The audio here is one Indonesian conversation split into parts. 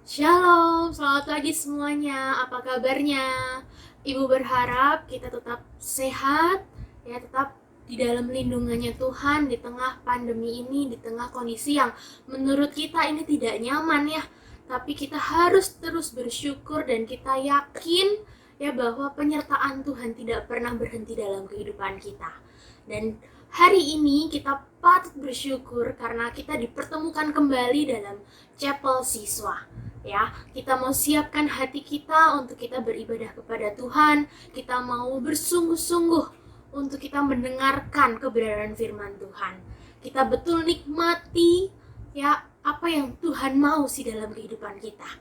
Shalom, selamat pagi semuanya. Apa kabarnya? Ibu berharap kita tetap sehat, ya tetap di dalam lindungannya Tuhan di tengah pandemi ini, di tengah kondisi yang menurut kita ini tidak nyaman ya. Tapi kita harus terus bersyukur dan kita yakin ya bahwa penyertaan Tuhan tidak pernah berhenti dalam kehidupan kita. Dan hari ini kita patut bersyukur karena kita dipertemukan kembali dalam chapel siswa. Ya, kita mau siapkan hati kita untuk kita beribadah kepada Tuhan. Kita mau bersungguh-sungguh untuk kita mendengarkan kebenaran firman Tuhan. Kita betul nikmati ya apa yang Tuhan mau sih dalam kehidupan kita.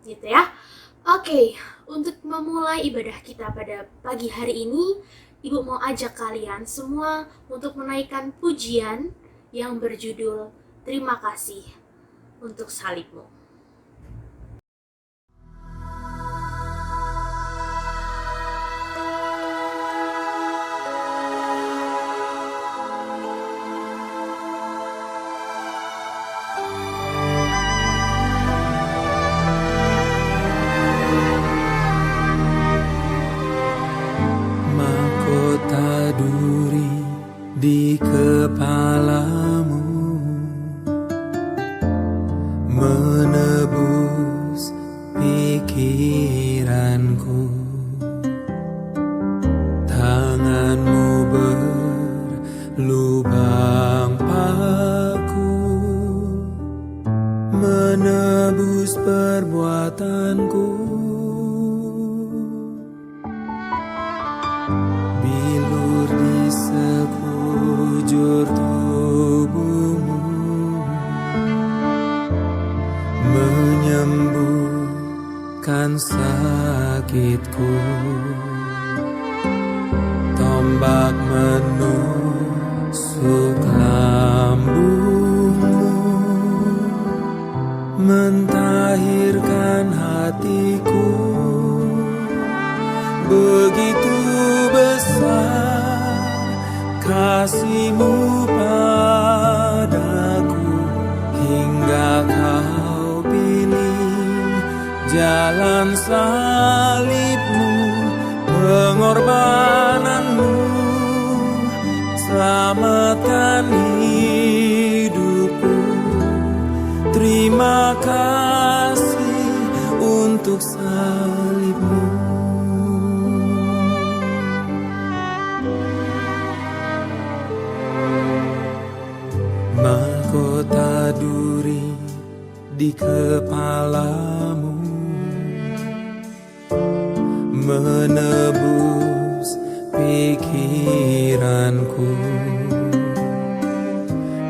Gitu ya. Oke, untuk memulai ibadah kita pada pagi hari ini, Ibu mau ajak kalian semua untuk menaikkan pujian yang berjudul Terima Kasih untuk Salibmu. Di kepalamu menebus pikiranku, tanganmu berlubang paku menebus perbuatanku. Bilur di sekujur tubuhmu menyembuhkan sakitku. Tombak menusuk lambungmu mentahirkan hatiku. Begitu besar kasih-Mu padaku, hingga Kau pilih jalan salib-Mu, pengorbanan-Mu selamatkan hidupku. Terima kasih untuk salib-Mu. Mahkota duri di kepalamu menebus pikiranku.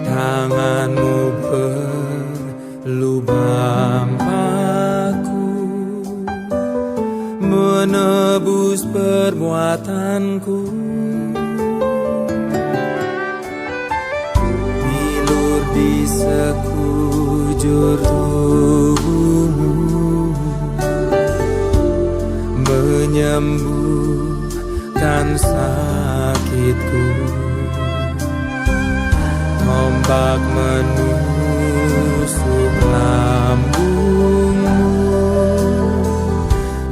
Tangan-Mu berlubang paku menebus perbuatanku. Di sekujur tubuhmu menyembuhkan sakitku. Tombak menusuk lambungmu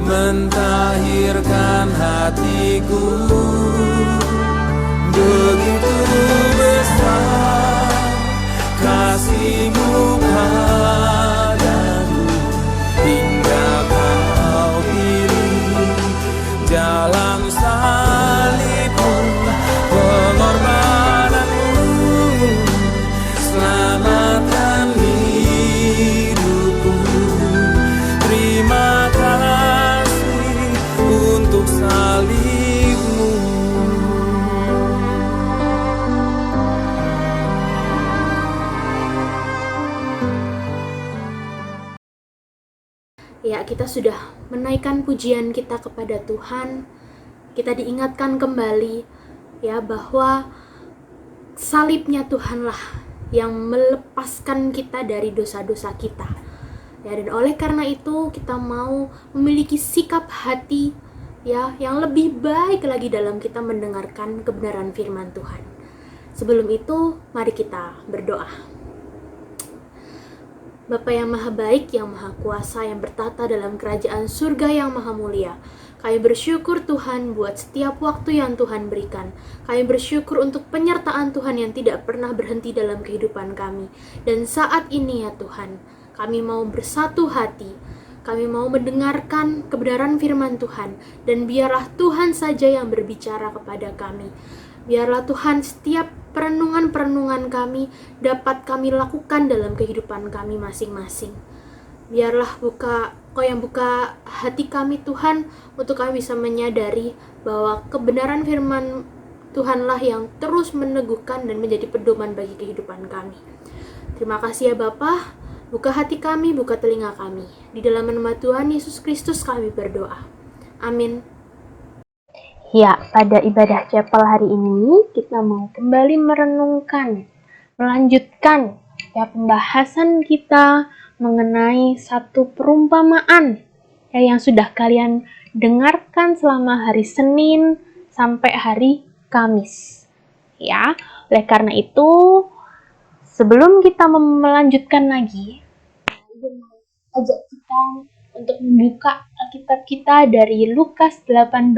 mentahirkan hatiku. Begitu besar kasih-Mu padaku, hingga Kau pilih jalan salib-Mu, pengorbanan-Mu selamatkan hidupku. Terima kasih untuk salib-Mu. Ya, kita sudah menaikkan pujian kita kepada Tuhan. Kita diingatkan kembali ya bahwa salibnya Tuhanlah yang melepaskan kita dari dosa-dosa kita. Ya, dan oleh karena itu kita mau memiliki sikap hati ya yang lebih baik lagi dalam kita mendengarkan kebenaran firman Tuhan. Sebelum itu, mari kita berdoa. Bapa yang maha baik, yang maha kuasa, yang bertata dalam kerajaan surga yang maha mulia. Kami bersyukur Tuhan buat setiap waktu yang Tuhan berikan. Kami bersyukur untuk penyertaan Tuhan yang tidak pernah berhenti dalam kehidupan kami. Dan saat ini ya Tuhan, kami mau bersatu hati. Kami mau mendengarkan kebenaran firman Tuhan. Dan biarlah Tuhan saja yang berbicara kepada kami. Biarlah Tuhan setiap perenungan-perenungan kami dapat kami lakukan dalam kehidupan kami masing-masing. Biarlah Kau yang buka hati kami Tuhan, untuk kami bisa menyadari bahwa kebenaran firman Tuhanlah yang terus meneguhkan dan menjadi pedoman bagi kehidupan kami. Terima kasih ya Bapa, buka hati kami, buka telinga kami. Di dalam nama Tuhan Yesus Kristus kami berdoa. Amin. Ya, pada ibadah chapel hari ini kita mau kembali melanjutkan ya pembahasan kita mengenai satu perumpamaan ya yang sudah kalian dengarkan selama hari Senin sampai hari Kamis. Ya, oleh karena itu sebelum kita melanjutkan lagi, ajak kita untuk membuka Alkitab kita dari Lukas 18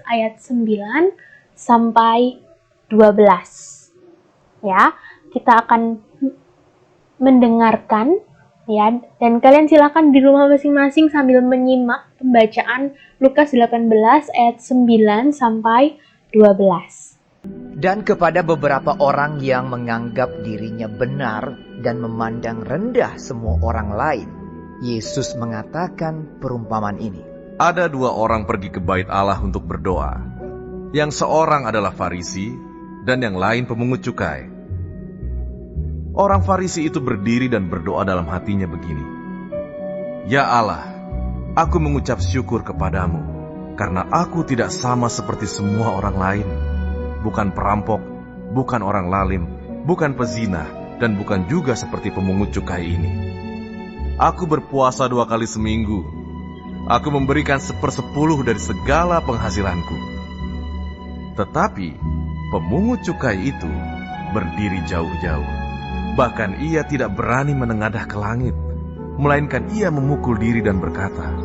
ayat 9 sampai 12. Ya, kita akan mendengarkan ya, dan kalian silakan di rumah masing-masing sambil menyimak pembacaan Lukas 18 ayat 9 sampai 12. Dan kepada beberapa orang yang menganggap dirinya benar dan memandang rendah semua orang lain, Yesus mengatakan perumpamaan ini. Ada dua orang pergi ke bait Allah untuk berdoa. Yang seorang adalah Farisi dan yang lain pemungut cukai. Orang Farisi itu berdiri dan berdoa dalam hatinya begini. Ya Allah, aku mengucap syukur kepadamu, karena aku tidak sama seperti semua orang lain. Bukan perampok, bukan orang lalim, bukan pezina, dan bukan juga seperti pemungut cukai ini. Aku berpuasa 2 kali seminggu. Aku memberikan 1/10 dari segala penghasilanku. Tetapi pemungut cukai itu berdiri jauh-jauh. Bahkan ia tidak berani menengadah ke langit, melainkan ia memukul diri dan berkata,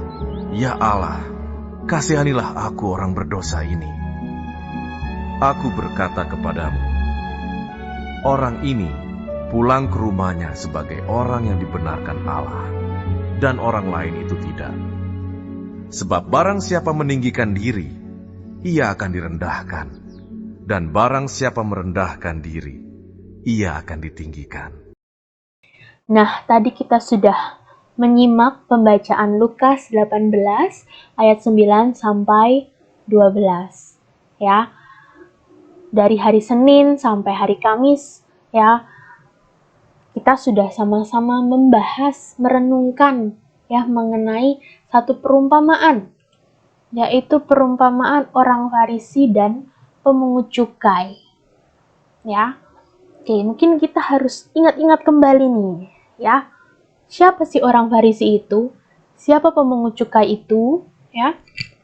Ya Allah, kasihanilah aku orang berdosa ini. Aku berkata kepadamu, orang ini pulang ke rumahnya sebagai orang yang dibenarkan Allah, dan orang lain itu tidak. Sebab barang siapa meninggikan diri, ia akan direndahkan, dan barang siapa merendahkan diri, ia akan ditinggikan. Nah, tadi kita sudah menyimak pembacaan Lukas 18 ayat 9 sampai 12. Ya. Dari hari Senin sampai hari Kamis, ya. Kita sudah sama-sama membahas, merenungkan ya mengenai satu perumpamaan, yaitu perumpamaan orang Farisi dan pemungut cukai. Ya. Oke, mungkin kita harus ingat-ingat kembali nih, ya. Siapa sih orang Farisi itu? Siapa pemungut cukai itu? Ya.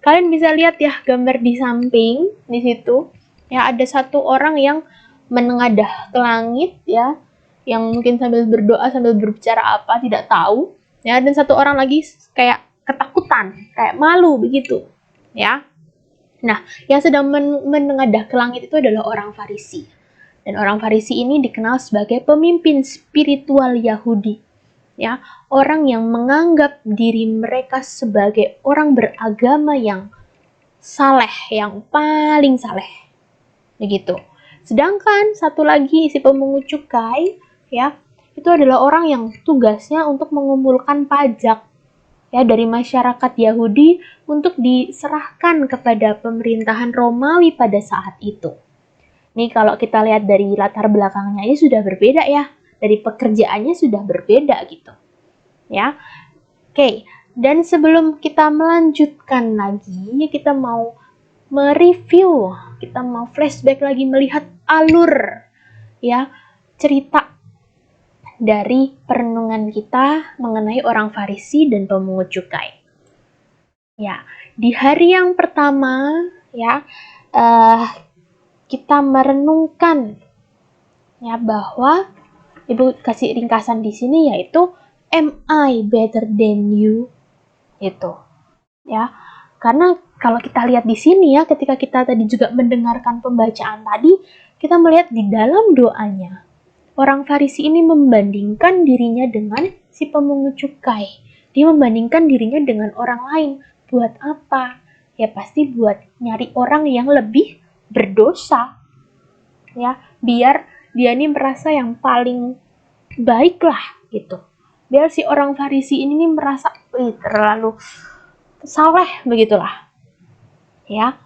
Kalian bisa lihat ya gambar di samping di situ. Ya, ada satu orang yang menengadah ke langit ya, yang mungkin sambil berdoa, sambil berbicara apa, tidak tahu. Ya, dan satu orang lagi kayak ketakutan, kayak malu begitu. Ya. Nah, yang sedang menengadah ke langit itu adalah orang Farisi. Dan orang Farisi ini dikenal sebagai pemimpin spiritual Yahudi. Ya, orang yang menganggap diri mereka sebagai orang beragama yang saleh, yang paling saleh. Begitu. Sedangkan satu lagi si pemungut cukai, ya, itu adalah orang yang tugasnya untuk mengumpulkan pajak ya dari masyarakat Yahudi untuk diserahkan kepada pemerintahan Romawi pada saat itu. Nih kalau kita lihat dari latar belakangnya ini sudah berbeda ya, dari pekerjaannya sudah berbeda gitu. Ya. Oke, dan sebelum kita melanjutkan lagi, kita mau mereview, kita mau flashback lagi melihat alur ya cerita dari perenungan kita mengenai orang Farisi dan pemungut cukai. Ya, di hari yang pertama ya kita merenungkan ya bahwa Ibu kasih ringkasan di sini yaitu Am I better than you? Itu. Ya. Karena kalau kita lihat di sini ya, ketika kita tadi juga mendengarkan pembacaan tadi, kita melihat di dalam doanya, orang Farisi ini membandingkan dirinya dengan si pemungut cukai. Dia membandingkan dirinya dengan orang lain. Buat apa? Ya pasti buat nyari orang yang lebih berdosa. Ya, biar dia ini merasa yang paling baik lah gitu. Biar si orang Farisi ini merasa terlalu saleh begitulah. Ya.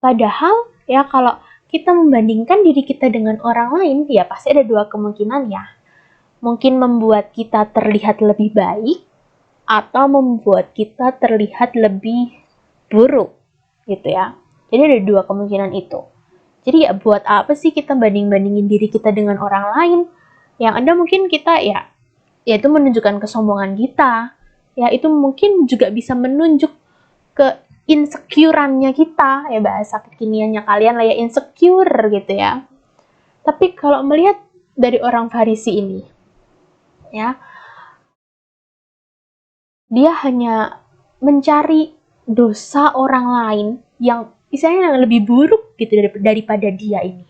Padahal ya kalau kita membandingkan diri kita dengan orang lain, ya pasti ada dua kemungkinan ya. Mungkin membuat kita terlihat lebih baik atau membuat kita terlihat lebih buruk gitu ya. Jadi ada dua kemungkinan itu. Jadi ya buat apa sih kita banding-bandingin diri kita dengan orang lain? Yang ada mungkin kita ya itu menunjukkan kesombongan kita. Ya itu mungkin juga bisa menunjuk ke insecureannya kita. Ya bahasa kekiniannya kalian lah ya, insecure gitu ya. Tapi kalau melihat dari orang Farisi ini, ya, dia hanya mencari dosa orang lain yang istilahnya yang lebih buruk gitu daripada dia ini.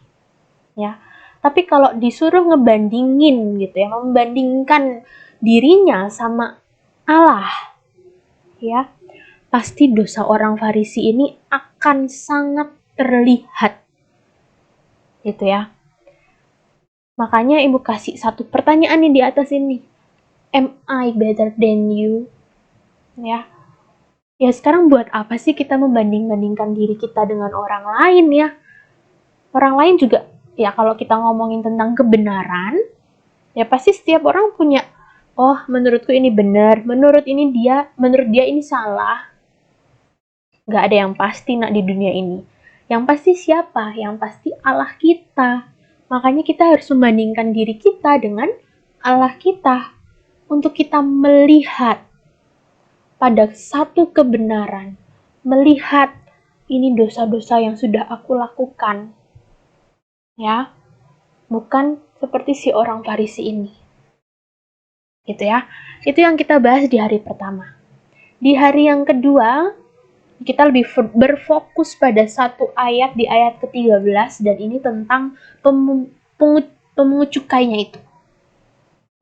Ya. Tapi kalau disuruh ngebandingin gitu ya, membandingkan dirinya sama Allah, ya, pasti dosa orang Farisi ini akan sangat terlihat. Gitu ya. Makanya Ibu kasih satu pertanyaan nih di atas ini. Am I better than you? Ya. Ya sekarang buat apa sih kita membanding-bandingkan diri kita dengan orang lain ya? Orang lain juga, ya kalau kita ngomongin tentang kebenaran, ya pasti setiap orang punya, oh menurutku ini benar, menurut dia ini salah. Gak ada yang pasti nak di dunia ini. Yang pasti siapa? Yang pasti Allah kita. Makanya kita harus membandingkan diri kita dengan Allah kita. Untuk kita melihat pada satu kebenaran, melihat ini dosa-dosa yang sudah aku lakukan. Ya, bukan seperti si orang Farisi ini. Gitu ya. Itu yang kita bahas di hari pertama. Di hari yang kedua, kita lebih berfokus pada satu ayat di ayat ke-13 dan ini tentang pemungut cukainya itu.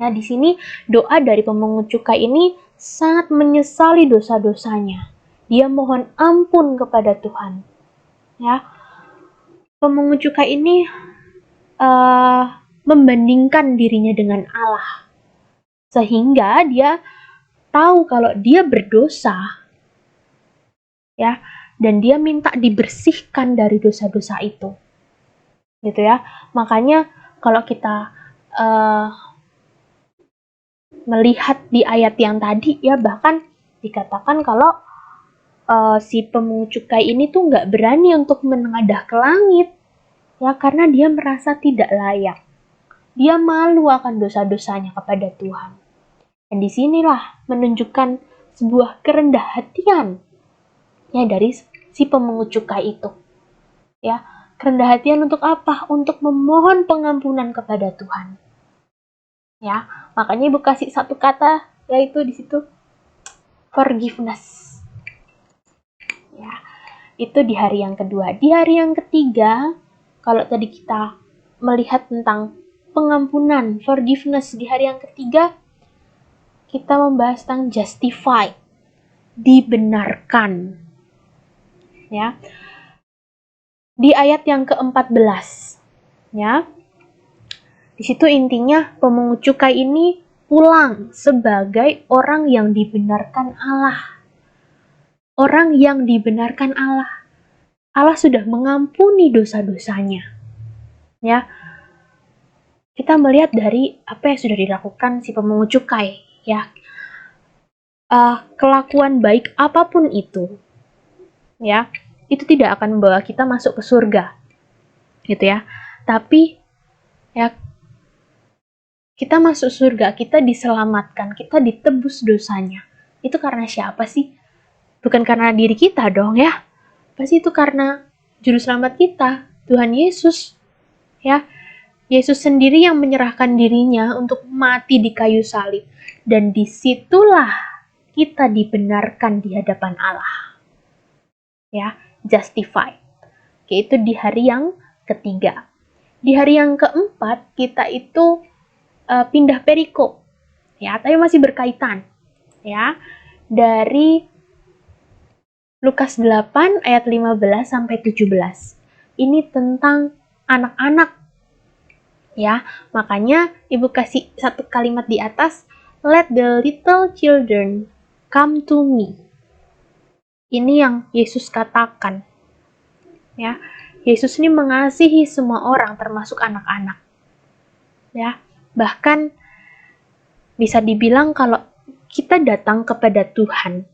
Nah, di sini doa dari pemungut cukai ini sangat menyesali dosa-dosanya. Dia mohon ampun kepada Tuhan. Ya, pemungut cukai ini membandingkan dirinya dengan Allah, sehingga dia tahu kalau dia berdosa, ya, dan dia minta dibersihkan dari dosa-dosa itu, gitu ya. Makanya kalau kita melihat di ayat yang tadi ya, bahkan dikatakan kalau si pemungut cukai ini tuh nggak berani untuk menengadah ke langit ya, karena dia merasa tidak layak. Dia malu akan dosa-dosanya kepada Tuhan. Dan disinilah menunjukkan sebuah kerendah hatian ya dari si pemungut cukai itu. Ya, kerendah hatian untuk apa? Untuk memohon pengampunan kepada Tuhan. Ya, makanya Ibu kasih satu kata, yaitu di situ forgiveness. Ya, itu di hari yang kedua. Di hari yang ketiga, kalau tadi kita melihat tentang pengampunan, forgiveness, di hari yang ketiga kita membahas tentang justify, dibenarkan. Ya. Di ayat yang ke-14, ya. Di situ intinya pemungut cukai ini pulang sebagai orang yang dibenarkan Allah. Orang yang dibenarkan Allah. Allah sudah mengampuni dosa-dosanya. Ya. Kita melihat dari apa yang sudah dilakukan si pemungut cukai, ya. Kelakuan baik apapun itu, ya, itu tidak akan membawa kita masuk ke surga. Gitu ya. Tapi ya, kita masuk surga, kita diselamatkan, kita ditebus dosanya. Itu karena siapa sih? Bukan karena diri kita dong ya. Pasti itu karena juru selamat kita, Tuhan Yesus. Ya. Yesus sendiri yang menyerahkan dirinya untuk mati di kayu salib. Dan disitulah kita dibenarkan di hadapan Allah. Ya, justified. Oke, itu di hari yang ketiga. Di hari yang keempat, kita itu pindah perikop. Ya, tapi masih berkaitan. Ya, dari Lukas 8 ayat 15 sampai 17. Ini tentang anak-anak. Ya, makanya Ibu kasih satu kalimat di atas, let the little children come to me. Ini yang Yesus katakan. Ya, Yesus ini mengasihi semua orang termasuk anak-anak. Ya, bahkan bisa dibilang kalau kita datang kepada Tuhan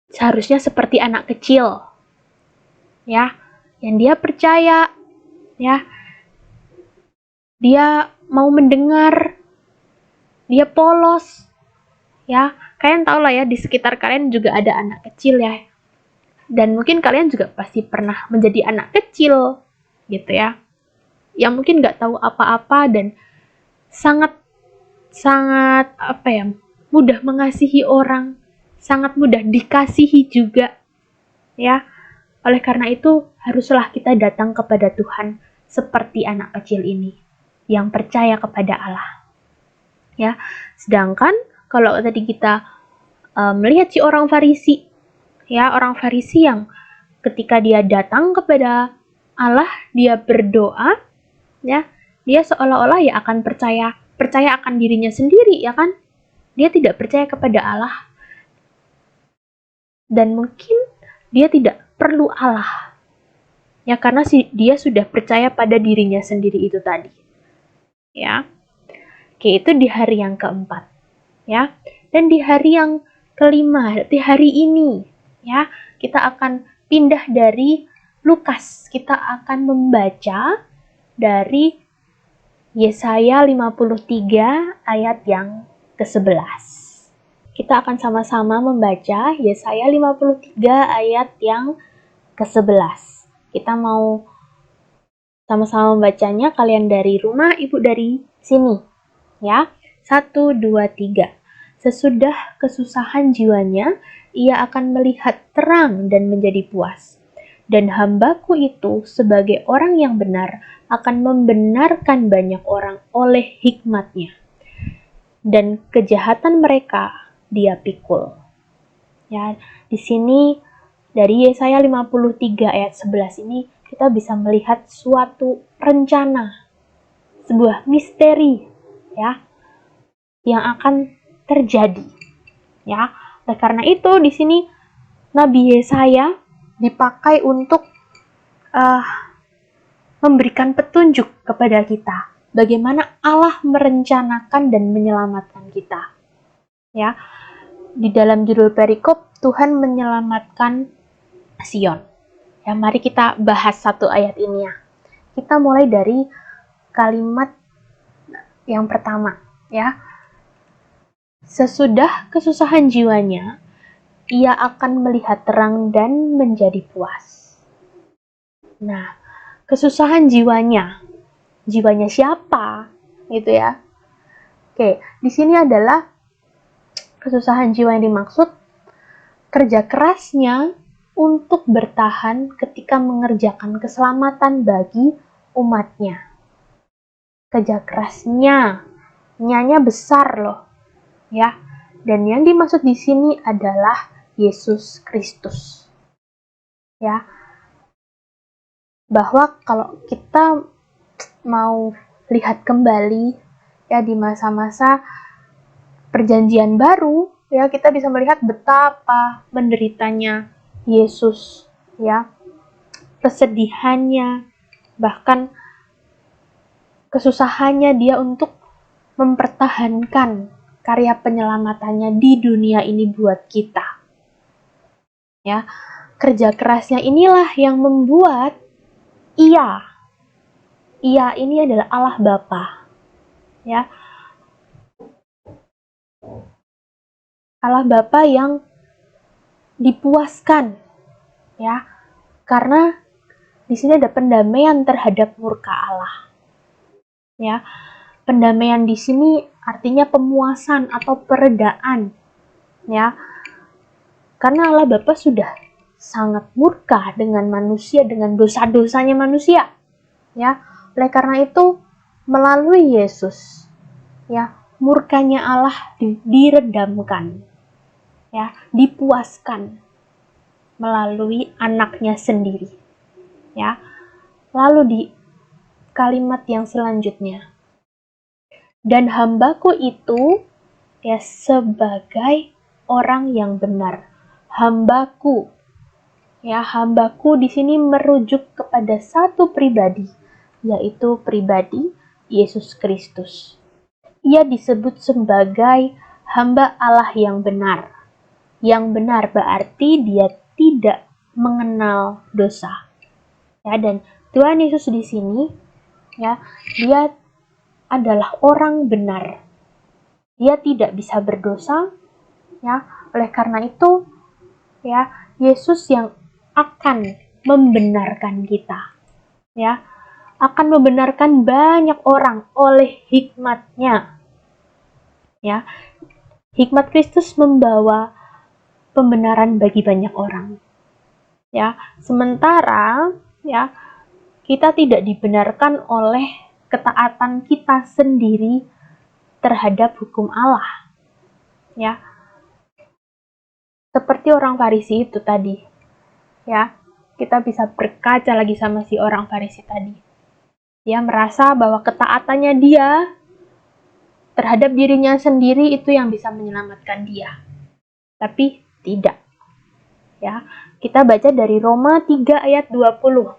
seharusnya seperti anak kecil, ya, yang dia percaya, ya, dia mau mendengar, dia polos, ya. Kalian tahu lah ya, di sekitar kalian juga ada anak kecil ya, dan mungkin kalian juga pasti pernah menjadi anak kecil, gitu ya, yang mungkin nggak tahu apa-apa dan sangat apa ya, mudah mengasihi orang, sangat mudah dikasihi juga, ya. Oleh karena itu, haruslah kita datang kepada Tuhan seperti anak kecil ini, yang percaya kepada Allah. Ya, sedangkan kalau tadi kita melihat si orang Farisi, ya, orang Farisi yang ketika dia datang kepada Allah, dia berdoa, ya, dia seolah-olah ya akan percaya akan dirinya sendiri, ya kan? Dia tidak percaya kepada Allah. Dan mungkin dia tidak perlu Allah. Ya, karena dia sudah percaya pada dirinya sendiri itu tadi. Ya. Oke, itu di hari yang keempat. Ya. Dan di hari yang kelima, di hari ini, ya, kita akan pindah dari Lukas. Kita akan membaca dari Yesaya 53 ayat yang ke-11. Kita akan sama-sama membaca Yesaya 53 ayat yang ke-11. Kita mau sama-sama membacanya, kalian dari rumah, ibu dari sini. Ya, 1, 2, 3. Sesudah kesusahan jiwanya, ia akan melihat terang dan menjadi puas. Dan hambaku itu sebagai orang yang benar akan membenarkan banyak orang oleh hikmatnya. Dan kejahatan mereka dia pikul. Ya, di sini dari Yesaya 53 ayat 11 ini kita bisa melihat suatu rencana, sebuah misteri, ya, yang akan terjadi. Ya, oleh karena itu di sini Nabi Yesaya dipakai untuk memberikan petunjuk kepada kita bagaimana Allah merencanakan dan menyelamatkan kita. Ya, di dalam judul perikop Tuhan menyelamatkan Sion. Ya, mari kita bahas satu ayat ini ya. Kita mulai dari kalimat yang pertama, ya. Sesudah kesusahan jiwanya, ia akan melihat terang dan menjadi puas. Nah, kesusahan jiwanya siapa? Gitu ya. Oke, di sini adalah kesusahan jiwa yang dimaksud kerja kerasnya untuk bertahan ketika mengerjakan keselamatan bagi umatnya. Kerja kerasnya, nyanya besar loh, ya. Dan yang dimaksud di sini adalah Yesus Kristus. Ya. Bahwa kalau kita mau lihat kembali ya di masa-masa Perjanjian Baru, ya, kita bisa melihat betapa menderitanya Yesus, ya, kesedihannya, bahkan kesusahannya dia untuk mempertahankan karya penyelamatannya di dunia ini buat kita. Ya, kerja kerasnya inilah yang membuat ia ini adalah Allah Bapa, ya. Allah Bapa yang dipuaskan, ya, karena di sini ada pendamaian terhadap murka Allah. Ya, pendamaian di sini artinya pemuasan atau peredaan. Ya, karena Allah Bapa sudah sangat murka dengan manusia, dengan dosa-dosanya manusia. Ya, oleh karena itu melalui Yesus, ya, murkanya Allah diredamkan, ya, dipuaskan melalui anaknya sendiri. Ya, lalu di kalimat yang selanjutnya, dan hambaku itu ya sebagai orang yang benar. Hambaku, ya, hambaku di sini merujuk kepada satu pribadi, yaitu pribadi Yesus Kristus. Ia disebut sebagai hamba Allah yang benar. Yang benar berarti dia tidak mengenal dosa. Ya, dan Tuhan Yesus di sini, ya, dia adalah orang benar. Dia tidak bisa berdosa, ya. Oleh karena itu, ya, Yesus yang akan membenarkan kita, ya, akan membenarkan banyak orang oleh hikmat-Nya. Ya, hikmat Kristus membawa pembenaran bagi banyak orang. Ya, sementara ya kita tidak dibenarkan oleh ketaatan kita sendiri terhadap hukum Allah. Ya. Seperti orang Farisi itu tadi. Ya, kita bisa berkaca lagi sama si orang Farisi tadi. Dia merasa bahwa ketaatannya dia terhadap dirinya sendiri itu yang bisa menyelamatkan dia. Tapi tidak. Ya, kita baca dari Roma 3 ayat 20.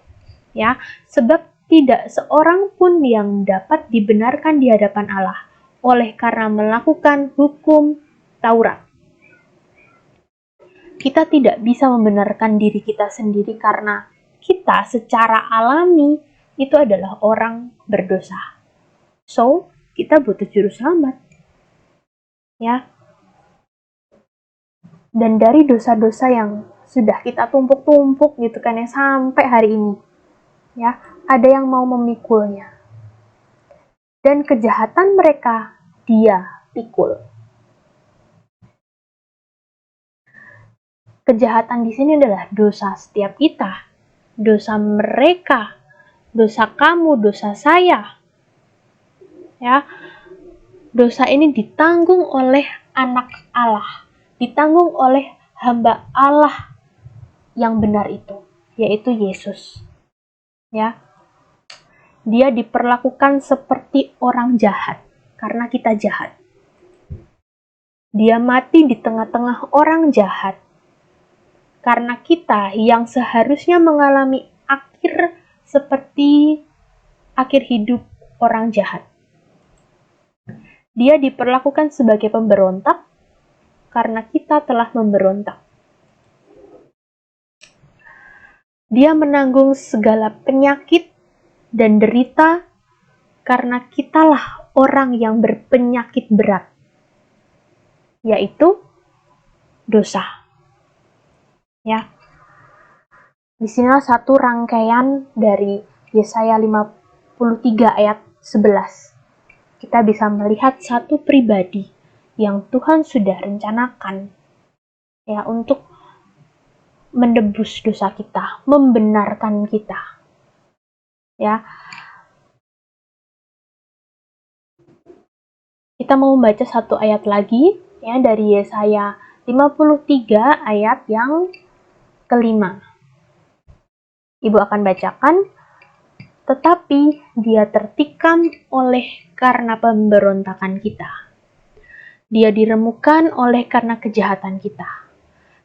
Ya, sebab tidak seorang pun yang dapat dibenarkan di hadapan Allah oleh karena melakukan hukum Taurat. Kita tidak bisa membenarkan diri kita sendiri karena kita secara alami itu adalah orang berdosa. So, kita butuh juru selamat. Ya. Dan dari dosa-dosa yang sudah kita tumpuk-tumpuk gitu kan ya sampai hari ini. Ya, ada yang mau memikulnya. Dan kejahatan mereka dia pikul. Kejahatan di sini adalah dosa setiap kita, dosa mereka, dosa kamu, dosa saya. Ya, dosa ini ditanggung oleh anak Allah, ditanggung oleh hamba Allah yang benar itu, yaitu Yesus. Ya, dia diperlakukan seperti orang jahat karena kita jahat. Dia mati di tengah-tengah orang jahat. Karena kita yang seharusnya mengalami akhir seperti akhir hidup orang jahat. Dia diperlakukan sebagai pemberontak karena kita telah memberontak. Dia menanggung segala penyakit dan derita karena kitalah orang yang berpenyakit berat, yaitu dosa. Ya. Di sinilah satu rangkaian dari Yesaya 53 ayat 11. Kita bisa melihat satu pribadi yang Tuhan sudah rencanakan ya untuk menebus dosa kita, membenarkan kita. Ya. Kita mau membaca satu ayat lagi ya dari Yesaya 53 ayat yang kelima. Ibu akan bacakan, tetapi dia tertikam oleh karena pemberontakan kita. Dia diremukkan oleh karena kejahatan kita.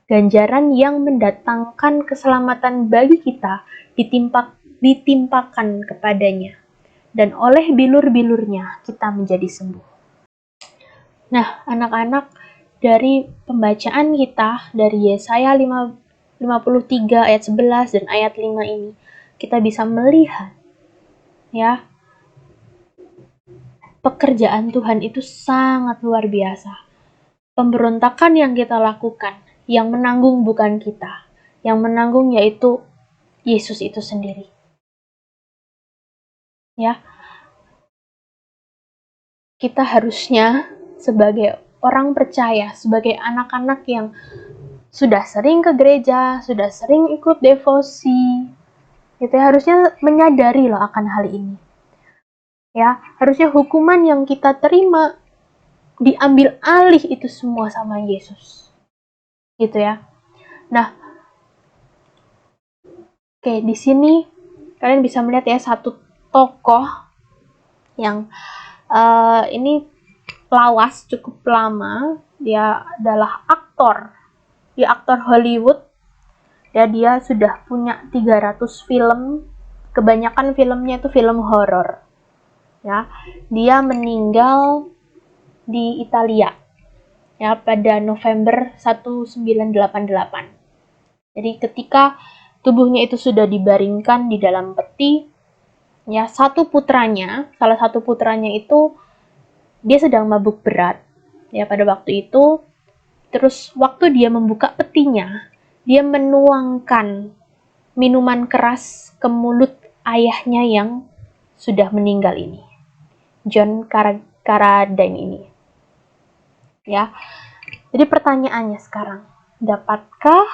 Ganjaran yang mendatangkan keselamatan bagi kita ditimpakan kepadanya. Dan oleh bilur-bilurnya kita menjadi sembuh. Nah, anak-anak, dari pembacaan kita dari Yesaya 53 ayat 11 dan ayat 5 ini, kita bisa melihat ya pekerjaan Tuhan itu sangat luar biasa. Pemberontakan yang kita lakukan, yang menanggung bukan kita, yang menanggung yaitu Yesus itu sendiri. Ya. kita harusnya sebagai orang percaya, sebagai anak-anak yang sudah sering ke gereja, sudah sering ikut devosi, gitu ya, harusnya menyadari loh akan hal ini. Ya, harusnya hukuman yang kita terima diambil alih itu semua sama Yesus. Gitu ya. Nah, oke, di sini kalian bisa melihat ya satu tokoh yang ini lawas cukup lama. Dia adalah aktor. Dia aktor Hollywood. Ya, dia sudah punya 300 film. Kebanyakan filmnya itu film horor. Ya, dia meninggal di Italia. Ya, pada November 1988. Jadi ketika tubuhnya itu sudah dibaringkan di dalam peti, ya salah satu putranya itu dia sedang mabuk berat. Ya, pada waktu itu, terus waktu dia membuka petinya, dia menuangkan minuman keras ke mulut ayahnya yang sudah meninggal ini, John Carradine ini. Ya, jadi pertanyaannya sekarang, dapatkah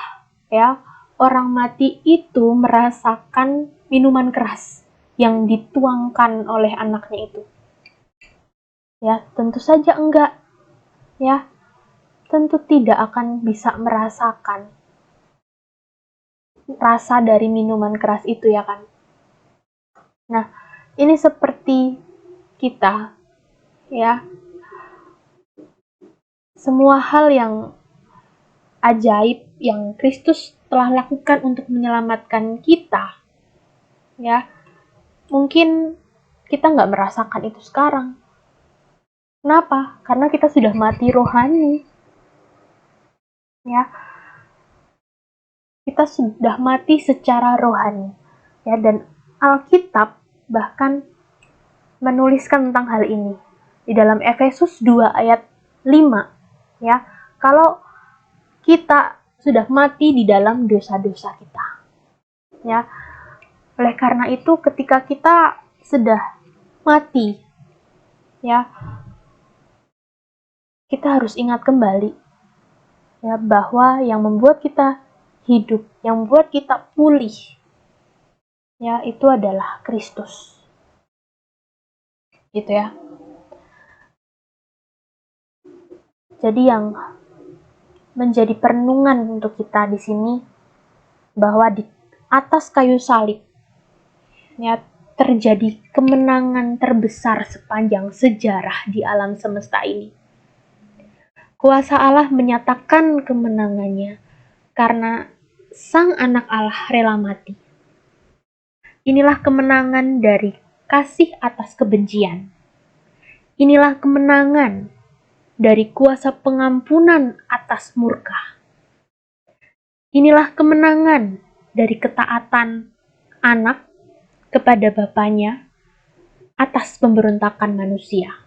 ya orang mati itu merasakan minuman keras yang dituangkan oleh anaknya itu? Ya, tentu saja enggak. Ya, tentu tidak akan bisa merasakan rasa dari minuman keras itu, ya kan? Nah, ini seperti kita, ya. Semua hal yang ajaib yang Kristus telah lakukan untuk menyelamatkan kita, ya, mungkin kita nggak merasakan itu sekarang. Kenapa? Karena kita sudah mati rohani. Ya, kita sudah mati secara rohani. Ya, dan Alkitab bahkan menuliskan tentang hal ini di dalam Efesus 2 ayat 5. Ya, kalau kita sudah mati di dalam dosa-dosa kita. Ya, oleh karena itu ketika kita sudah mati, ya, kita harus ingat kembali ya bahwa yang membuat kita hidup, yang membuat kita pulih, ya, itu adalah Kristus. Gitu ya. Jadi yang menjadi perenungan untuk kita di sini bahwa di atas kayu salib ya terjadi kemenangan terbesar sepanjang sejarah di alam semesta ini. Kuasa Allah menyatakan kemenangannya karena Sang Anak Allah rela mati. Inilah kemenangan dari kasih atas kebencian. Inilah kemenangan dari kuasa pengampunan atas murka. Inilah kemenangan dari ketaatan anak kepada bapaknya atas pemberontakan manusia.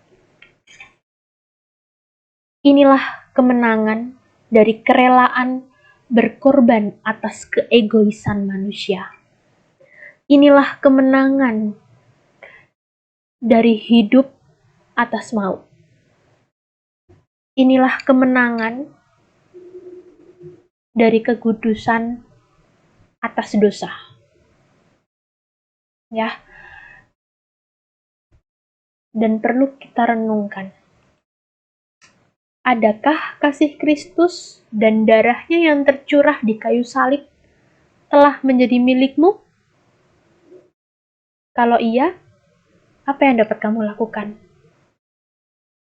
Inilah kemenangan dari kerelaan berkorban atas keegoisan manusia. Inilah kemenangan dari hidup atas maut. Inilah kemenangan dari kekudusan atas dosa. Ya. Dan perlu kita renungkan. Adakah kasih Kristus dan darahnya yang tercurah di kayu salib telah menjadi milikmu? Kalau iya, apa yang dapat kamu lakukan?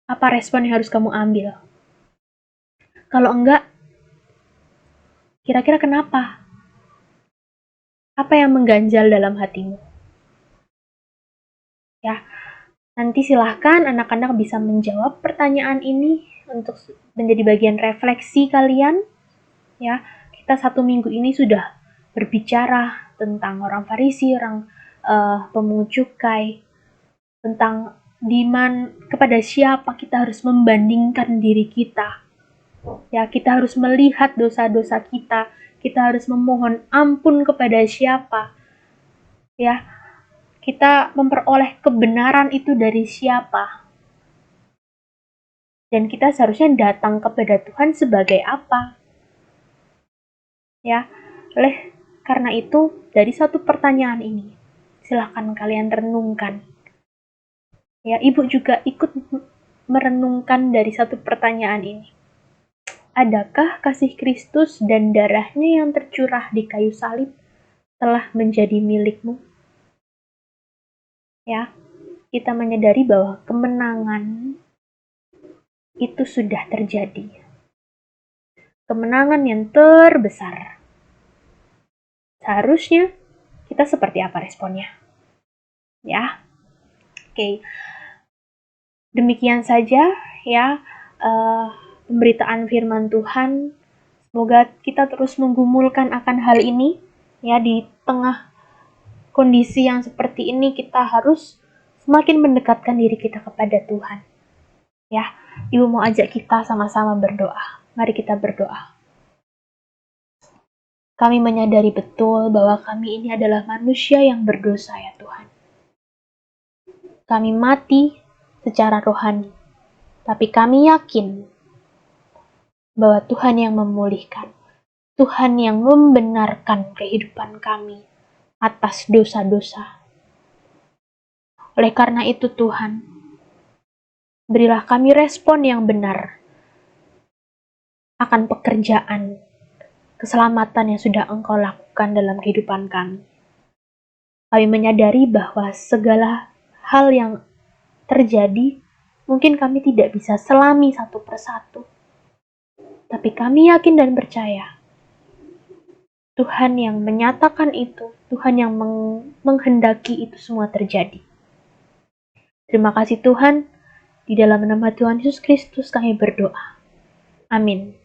Apa respon yang harus kamu ambil? Kalau enggak, kira-kira kenapa? Apa yang mengganjal dalam hatimu? Ya, nanti silahkan anak-anak bisa menjawab pertanyaan ini untuk menjadi bagian refleksi kalian. Ya, kita 1 minggu ini sudah berbicara tentang orang Farisi, orang pemungut cukai, tentang kepada siapa kita harus membandingkan diri kita. Ya, kita harus melihat dosa-dosa kita harus memohon ampun kepada siapa. Ya, kita memperoleh kebenaran itu dari siapa. Dan kita seharusnya datang kepada Tuhan sebagai apa? Ya, oleh karena itu, dari satu pertanyaan ini, silakan kalian renungkan. Ya, Ibu juga ikut merenungkan dari satu pertanyaan ini. Adakah kasih Kristus dan darahnya yang tercurah di kayu salib telah menjadi milikmu? Ya, kita menyadari bahwa kemenangan itu sudah terjadi. Kemenangan yang terbesar. Seharusnya kita seperti apa responnya? Ya, oke. Demikian saja ya pemberitaan firman Tuhan. Semoga kita terus menggumulkan akan hal ini ya, di tengah kondisi yang seperti ini kita harus semakin mendekatkan diri kita kepada Tuhan. Ya, Ibu mau ajak kita sama-sama berdoa. Mari kita berdoa. Kami menyadari betul bahwa kami ini adalah manusia yang berdosa ya Tuhan. Kami mati secara rohani, tapi kami yakin bahwa Tuhan yang memulihkan, Tuhan yang membenarkan kehidupan kami atas dosa-dosa. Oleh karena itu Tuhan, berilah kami respon yang benar akan pekerjaan keselamatan yang sudah Engkau lakukan dalam kehidupan kami. Kami menyadari bahwa segala hal yang terjadi mungkin kami tidak bisa selami satu persatu. Tapi kami yakin dan percaya Tuhan yang menyatakan itu, Tuhan yang menghendaki itu semua terjadi. Terima kasih Tuhan, di dalam nama Tuhan Yesus Kristus kami berdoa. Amin.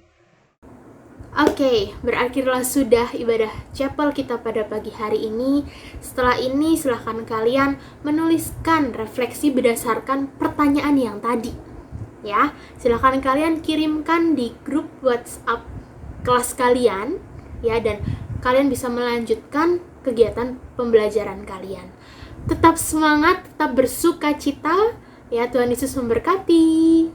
Oke, berakhirlah sudah ibadah chapel kita pada pagi hari ini. Setelah ini silahkan kalian menuliskan refleksi berdasarkan pertanyaan yang tadi. Ya, silahkan kalian kirimkan di grup WhatsApp kelas kalian ya, dan kalian bisa melanjutkan kegiatan pembelajaran kalian. Tetap semangat, tetap bersuka cita ya, Tuhan Yesus memberkati.